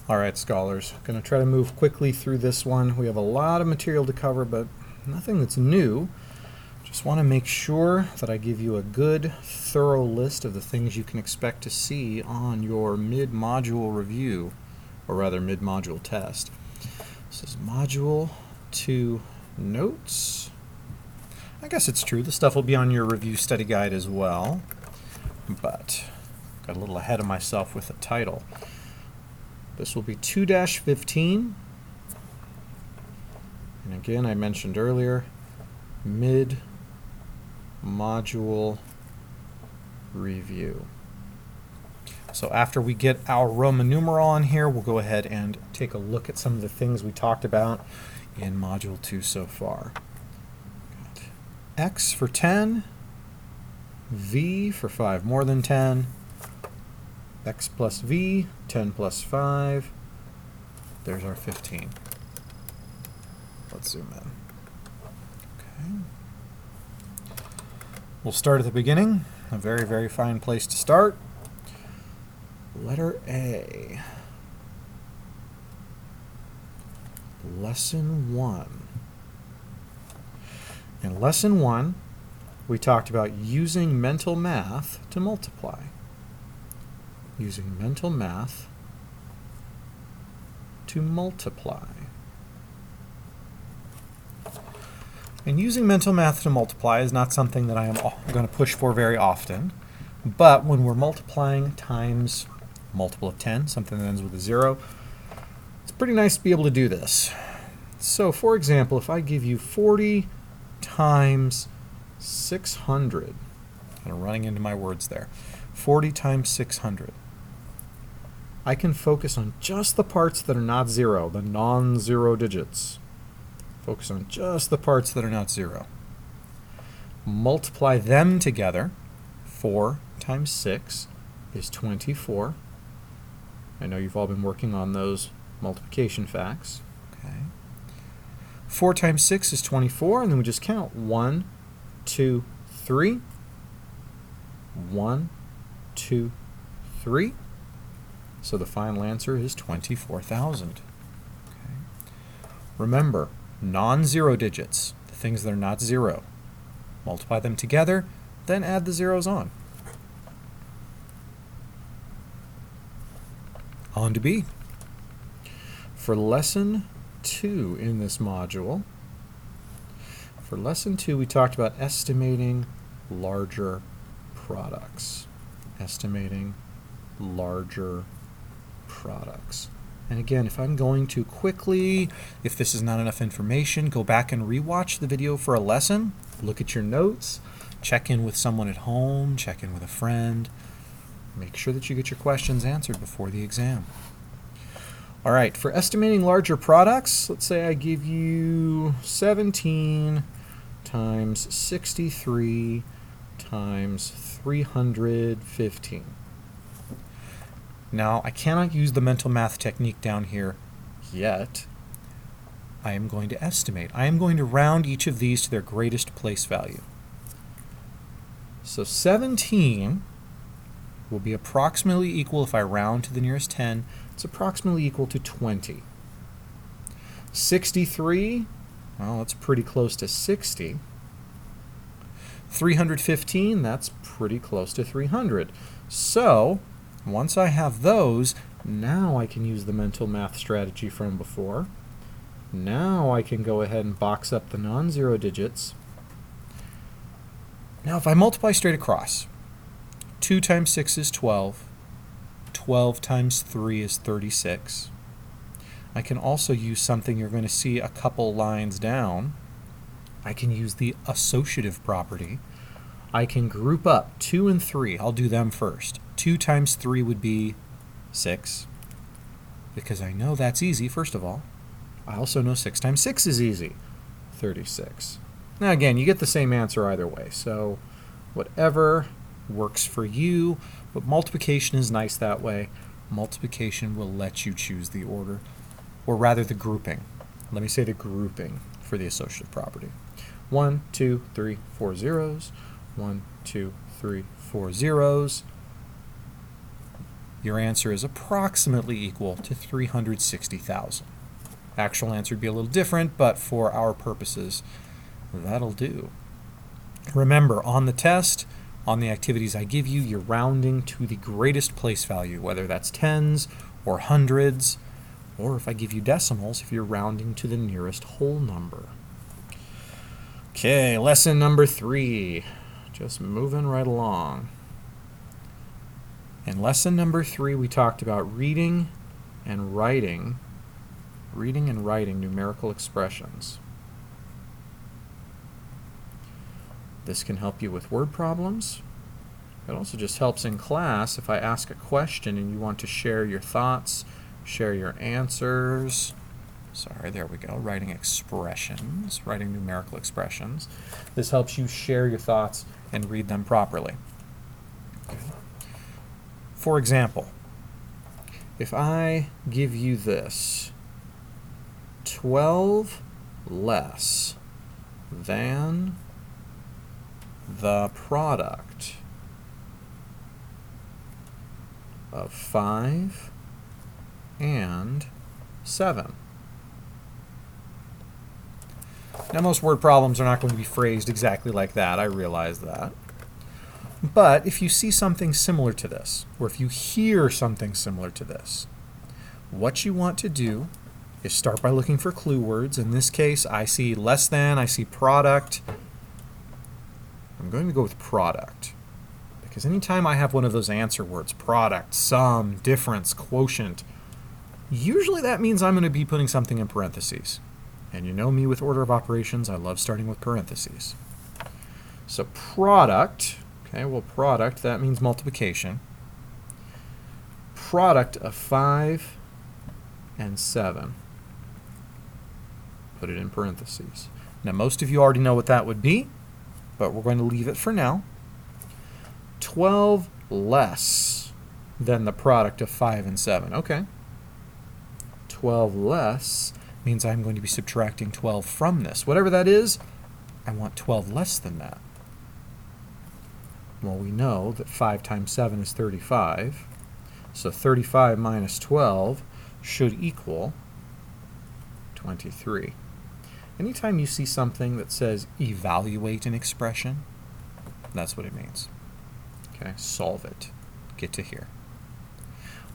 Alright, scholars, I'm going to try to move quickly through this one. We have a lot of material to cover, but nothing that's new. Just want to make sure that I give you a good, thorough list of the things you can expect to see on your mid-module review, or rather mid-module test. This is Module 2 Notes. I guess it's true, the stuff will be on your review study guide as well, but got a little ahead of myself with the title. This will be 2-15, and again, I mentioned earlier, mid-module review. So after we get our Roman numeral on here, we'll go ahead and take a look at some of the things we talked about in Module 2 so far. Got X for 10, V for 5 more than 10, X plus V, 10 plus 5, there's our 15. Let's zoom in. Okay. We'll start at the beginning, a very, very fine place to start. Letter A. Lesson 1. In Lesson 1, we talked about using mental math to multiply. Using mental math to multiply. And using mental math to multiply is not something that I am going to push for very often, but when we're multiplying times a multiple of 10, something that ends with a 0, it's pretty nice to be able to do this. So for example, if I give you 40 times 600, kind of running into my words there, 40 times 600, I can focus on just the parts that are not 0, the non-zero digits. Focus on just the parts that are not 0. Multiply them together. 4 times 6 is 24. I know you've all been working on those multiplication facts. Okay. 4 times 6 is 24, and then we just count. 1, 2, 3. 1, 2, 3. So the final answer is 24,000. Okay. Remember, non-zero digits, the things that are not 0. Multiply them together, then add the zeros on. On to B. For Lesson 2 in this module, for Lesson 2 we talked about estimating larger products. Estimating larger products. And again, if I'm going too quickly, if this is not enough information, go back and rewatch the video for a lesson, look at your notes, check in with someone at home, check in with a friend, make sure that you get your questions answered before the exam. All right, for estimating larger products, let's say I give you 17 times 63 times 315. Now, I cannot use the mental math technique down here yet. I am going to estimate. I am going to round each of these to their greatest place value. So 17 will be approximately equal, if I round to the nearest 10, it's approximately equal to 20. 63, well, that's pretty close to 60. 315, that's pretty close to 300. So, once I have those, now I can use the mental math strategy from before. Now I can go ahead and box up the non-zero digits. Now if I multiply straight across, 2 times 6 is 12. 12 times 3 is 36. I can also use something you're going to see a couple lines down. I can use the associative property. I can group up 2 and 3. I'll do them first. 2 times 3 would be 6, because I know that's easy, first of all. I also know 6 times 6 is easy, 36. Now again, you get the same answer either way, so whatever works for you, but multiplication is nice that way. Multiplication will let you choose the order, or rather the grouping. Let me say the grouping for the associative property. 1, 2, 3, 4 zeros. 1, 2, 3, 4 zeros. your answer is approximately equal to 360,000. Actual answer would be a little different, but for our purposes, that'll do. Remember, on the test, on the activities I give you, you're rounding to the greatest place value, whether that's tens or hundreds, or if I give you decimals, if you're rounding to the nearest whole number. Okay, lesson number 3. Just moving right along. In lesson number 3, we talked about reading and writing numerical expressions. This can help you with word problems. It also just helps in class if I ask a question and you want to share your thoughts, share your answers. Sorry, there we go. Writing expressions, writing numerical expressions. This helps you share your thoughts and read them properly. Okay. For example, if I give you this, 12 less than the product of 5 and 7. Now, most word problems are not going to be phrased exactly like that. I realize that. But if you see something similar to this, or if you hear something similar to this, what you want to do is start by looking for clue words. In this case, I see less than, I see product. I'm going to go with product, because anytime I have one of those answer words, product, sum, difference, quotient, usually that means I'm going to be putting something in parentheses. And you know me with order of operations, I love starting with parentheses. So product, okay, well product, that means multiplication. Product of 5 and 7. Put it in parentheses. Now most of you already know what that would be, but we're going to leave it for now. 12 less than the product of 5 and 7. Okay. 12 less means I'm going to be subtracting 12 from this. Whatever that is, I want 12 less than that. Well, we know that 5 times 7 is 35. So 35 minus 12 should equal 23. Anytime you see something that says evaluate an expression, that's what it means. Okay, solve it. Get to here.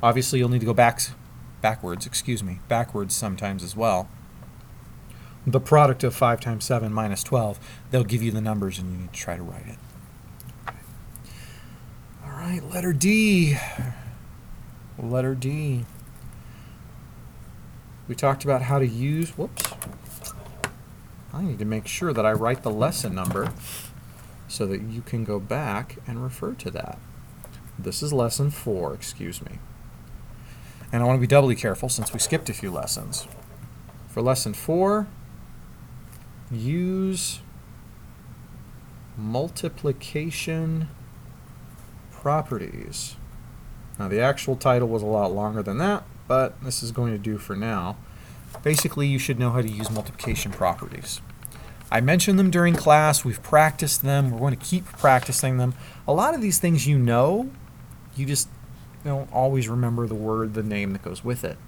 Obviously, you'll need to go backwards sometimes as well. The product of 5 times 7 minus 12, they'll give you the numbers and you need to try to write it. Okay. All right, letter D. Letter D. We talked about how to use, whoops. I need to make sure that I write the lesson number so that you can go back and refer to that. This is lesson 4, excuse me. And I want to be doubly careful since we skipped a few lessons. For lesson 4, use multiplication properties. Now the actual title was a lot longer than that, but this is going to do for now. Basically, you should know how to use multiplication properties. I mentioned them during class. We've practiced them. We're going to keep practicing them. A lot of these things you know, you just don't always remember the word, the name that goes with it.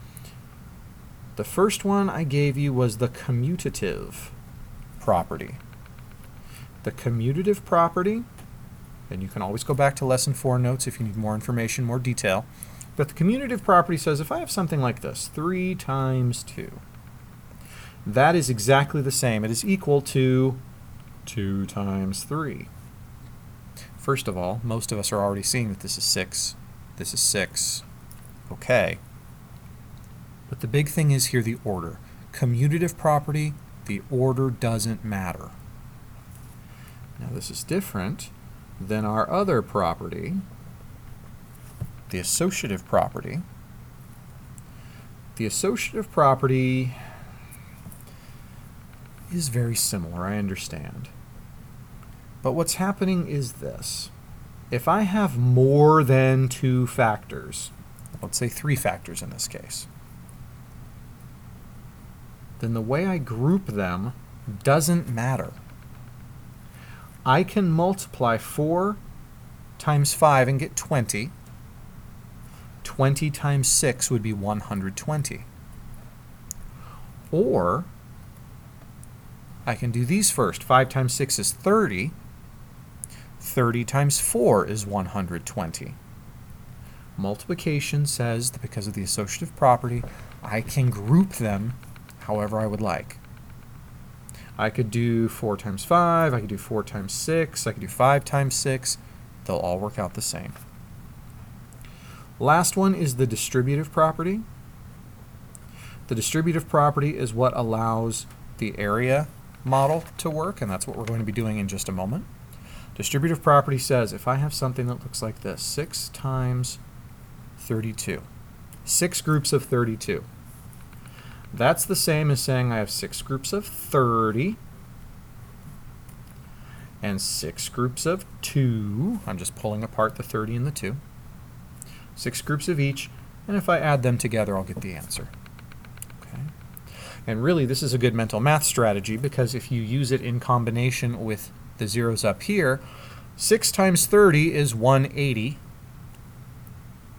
The first one I gave you was the commutative property. The commutative property, and you can always go back to lesson 4 notes if you need more information, more detail. But the commutative property says if I have something like this, 3 times 2, that is exactly the same. It is equal to 2 times 3. First of all, most of us are already seeing that this is 6. This is 6. Okay. But the big thing is here the order. Commutative property, the order doesn't matter. Now this is different than our other property, the associative property. The associative property is very similar, I understand. But what's happening is this. If I have more than 2 factors, let's say 3 factors in this case, then the way I group them doesn't matter. I can multiply 4 times 5 and get 20. 20 times 6 would be 120. Or I can do these first. 5 times 6 is 30. 30 times 4 is 120. Multiplication says that because of the associative property, I can group them however I would like. I could do 4 times 5, I could do 4 times 6, I could do 5 times 6. They'll all work out the same. Last one is the distributive property. The distributive property is what allows the area model to work, and that's what we're going to be doing in just a moment. Distributive property says if I have something that looks like this, 6 times 32, 6 groups of 32. That's the same as saying I have 6 groups of 30 and 6 groups of 2. I'm just pulling apart the 30 and the 2. 6 groups of each, and if I add them together, I'll get the answer. Okay. And really, this is a good mental math strategy because if you use it in combination with the zeros up here, 6 times 30 is 180,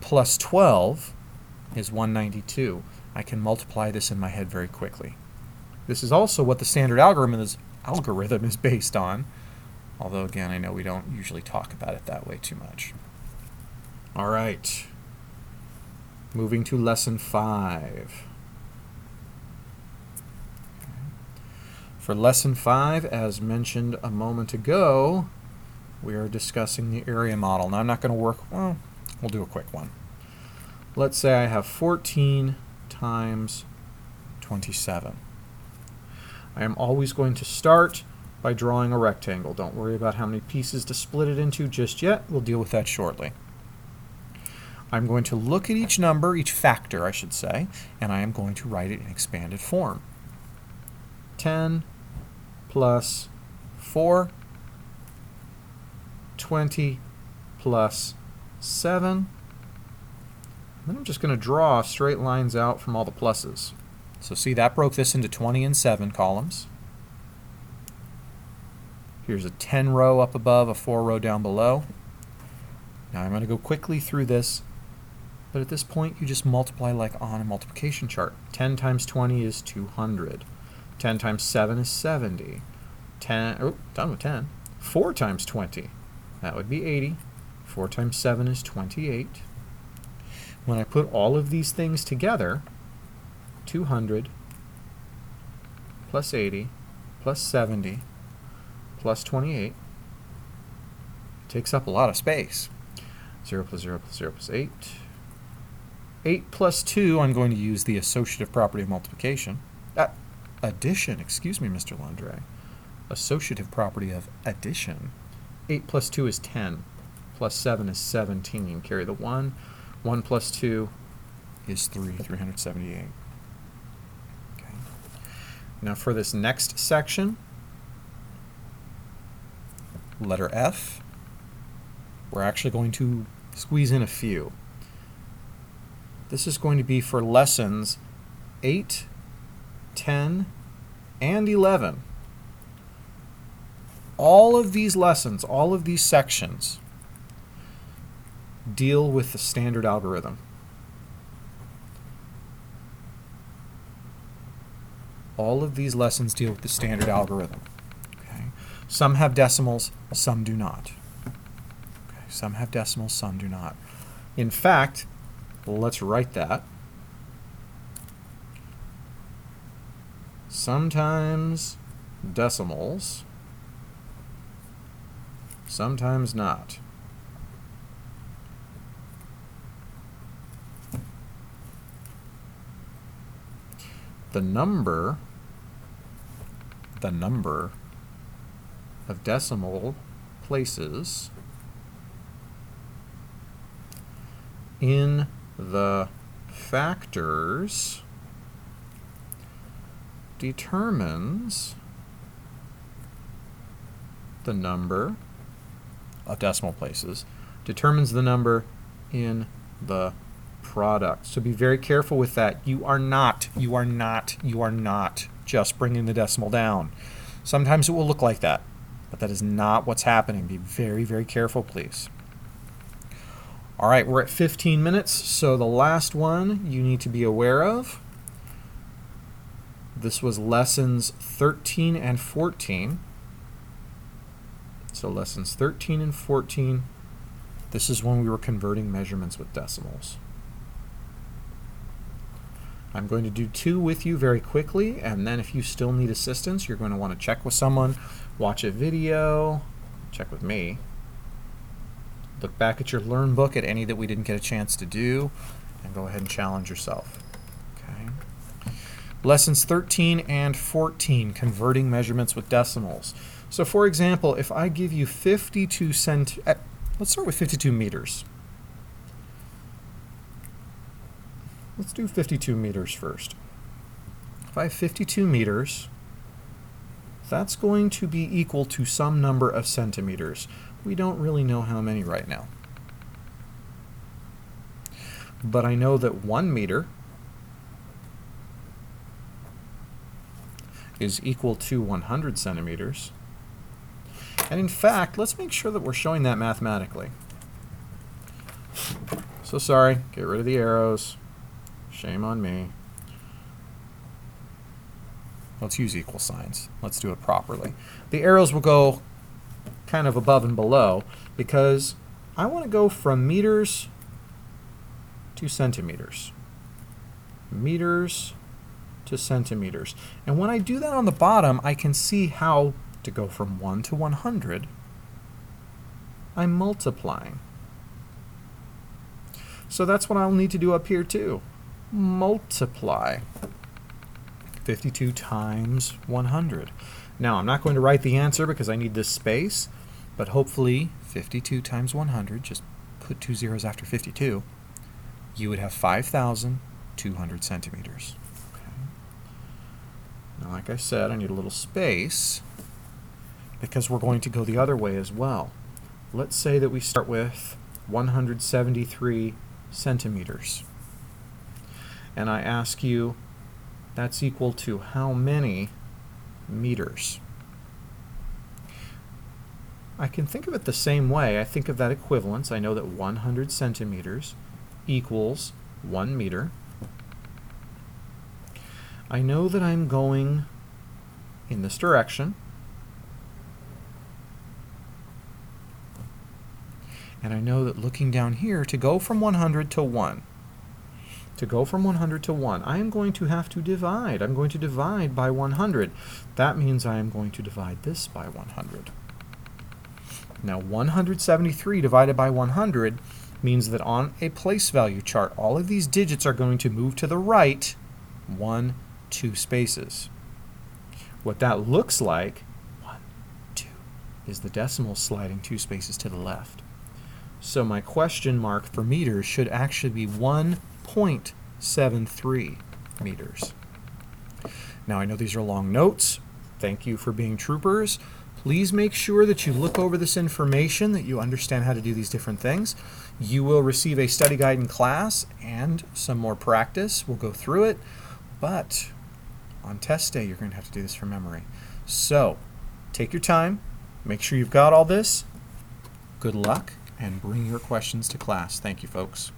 plus 12 is 192. I can multiply this in my head very quickly. This is also what the standard algorithm is based on, although again, I know we don't usually talk about it that way too much. All right, moving to lesson 5. For lesson 5, as mentioned a moment ago, we are discussing the area model. Now I'm not going to work, well, we'll do a quick one. Let's say I have 14 times 27. I am always going to start by drawing a rectangle. Don't worry about how many pieces to split it into just yet. We'll deal with that shortly. I'm going to look at each number, each factor I should say, and I am going to write it in expanded form. 10 plus 4, 20 plus 7. Then I'm just going to draw straight lines out from all the pluses. So see, that broke this into 20 and 7 columns. Here's a 10 row up above, a 4 row down below. Now I'm going to go quickly through this, but at this point you just multiply like on a multiplication chart. 10 times 20 is 200. 10 times 7 is 70. 10, oh, done with 10. 4 times 20, that would be 80. 4 times 7 is 28. When I put all of these things together, 200 plus 80 plus 70 plus 28 takes up a lot of space. 0 plus 0 plus 0 plus 8. 8 plus 2, I'm going to use the associative property of multiplication. Addition, excuse me, Mr. Landre. Associative property of addition. 8 plus 2 is 10. Plus 7 is 17. Carry the 1. 1 plus 2 is 378. Okay. Now for this next section, letter F, we're actually going to squeeze in a few. This is going to be for lessons 8, 10, and 11. All of these lessons, all of these sections deal with the standard algorithm. All of these lessons deal with the standard algorithm. Okay. Some have decimals, some do not. Okay. Some have decimals, some do not. In fact, let's write that. Sometimes decimals, sometimes not. The number of decimal places in the factors determines the number of decimal places, determines the number in the product. So be very careful with that. You are not just bringing the decimal down. Sometimes it will look like that, but that is not what's happening. Be very, very careful, please. All right, we're at 15 minutes, so the last one you need to be aware of. This was lessons 13 and 14. So lessons 13 and 14, this is when we were converting measurements with decimals. I'm going to do 2 with you very quickly, and then if you still need assistance, you're going to want to check with someone, watch a video, check with me. Look back at your Learn book at any that we didn't get a chance to do, and go ahead and challenge yourself. Okay. Lessons 13 and 14, converting measurements with decimals. So for example, if I give you 52 let's start with 52 meters. Let's do 52 meters first. If I have 52 meters, that's going to be equal to some number of centimeters. We don't really know how many right now. But I know that 1 meter is equal to 100 centimeters. And in fact, let's make sure that we're showing that mathematically. So sorry, get rid of the arrows. Shame on me. Let's use equal signs. Let's do it properly. The arrows will go kind of above and below because I want to go from meters to centimeters. Meters to centimeters. And when I do that on the bottom, I can see how to go from 1 to 100. I'm multiplying. So that's what I'll need to do up here too. Multiply 52 times 100. Now, I'm not going to write the answer because I need this space, but hopefully 52 times 100, just put 2 zeros after 52, you would have 5,200 centimeters. Okay. Now, like I said, I need a little space because we're going to go the other way as well. Let's say that we start with 173 centimeters. And I ask you, that's equal to how many meters? I can think of it the same way. I think of that equivalence. I know that 100 centimeters equals 1 meter. I know that I'm going in this direction. And I know that looking down here, to go from 100 to 1, to go from 100 to 1, I am going to have to divide. I'm going to divide by 100. That means I am going to divide this by 100. Now 173 divided by 100 means that on a place value chart, all of these digits are going to move to the right 1, 2 spaces. What that looks like, 1, 2, is the decimal sliding 2 spaces to the left. So my question mark for meters should actually be 1.73 meters. Now I know these are long notes. Thank you for being troopers. Please make sure that you look over this information, that you understand how to do these different things. You will receive a study guide in class and some more practice. We'll go through it, but on test day you're going to have to do this from memory. So take your time, make sure you've got all this. Good luck, and bring your questions to class. Thank you, folks.